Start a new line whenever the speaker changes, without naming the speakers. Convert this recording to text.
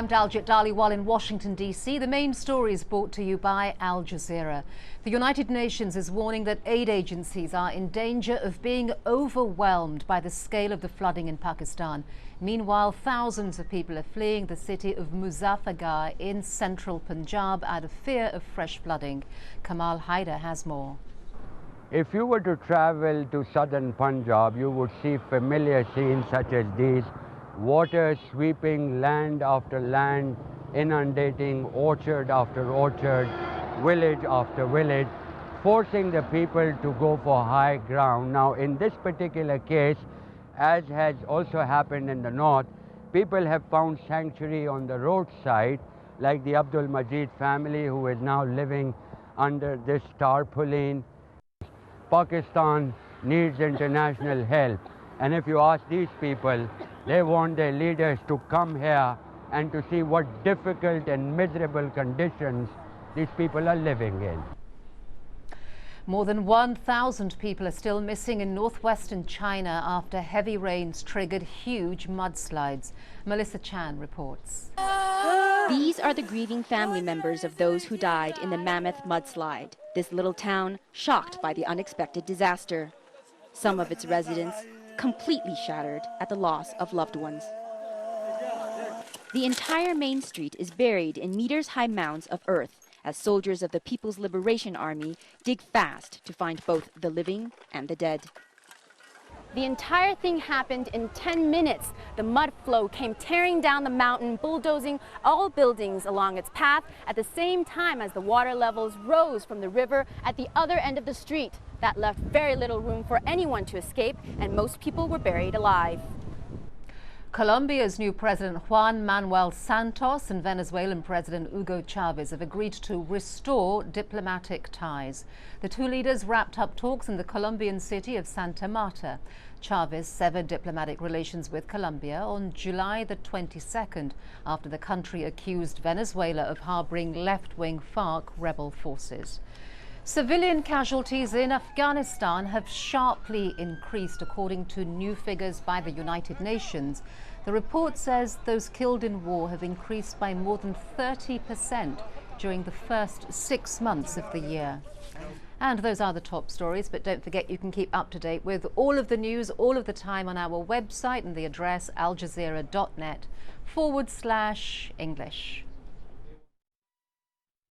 I'm Daljit Dhaliwal in Washington, D.C. The main story is brought to you by Al Jazeera. The United Nations is warning that aid agencies are in danger of being overwhelmed by the scale of the flooding in Pakistan. Meanwhile, thousands of people are fleeing the city of Muzaffargarh in central Punjab out of fear of fresh flooding. Kamal Haider has more.
If you were to travel to southern Punjab, you would see familiar scenes such as these: water sweeping land after land, inundating orchard after orchard, village after village, forcing the people to go for high ground. Now, in this particular case, as has also happened in the north, people have found sanctuary on the roadside, like the Abdul Majid family, who is now living under this tarpaulin. Pakistan needs international help, and if you ask these people, they want their leaders to come here and to see what difficult and miserable conditions these people are living in.
More than 1,000 people are still missing in northwestern China after heavy rains triggered huge mudslides. Melissa Chan reports.
These are the grieving family members of those who died in the mammoth mudslide. This little town shocked by the unexpected disaster. Some of its residents completely shattered at the loss of loved ones. The entire main street is buried in meters-high mounds of earth as soldiers of the People's Liberation Army dig fast to find both the living and the dead.
The entire thing happened in 10 minutes. The mud flow came tearing down the mountain, bulldozing all buildings along its path at the same time as the water levels rose from the river at the other end of the street. That left very little room for anyone to escape, and most people were buried alive.
Colombia's new President Juan Manuel Santos and Venezuelan President Hugo Chavez have agreed to restore diplomatic ties. The two leaders wrapped up talks in the Colombian city of Santa Marta. Chavez severed diplomatic relations with Colombia on July the 22nd after the country accused Venezuela of harboring left-wing FARC rebel forces. Civilian casualties in Afghanistan have sharply increased, according to new figures by the United Nations. The report says those killed in war have increased by more than 30% during the first 6 months of the year. And those are the top stories, but don't forget you can keep up to date with all of the news all of the time on our website, and the address aljazeera.net/English.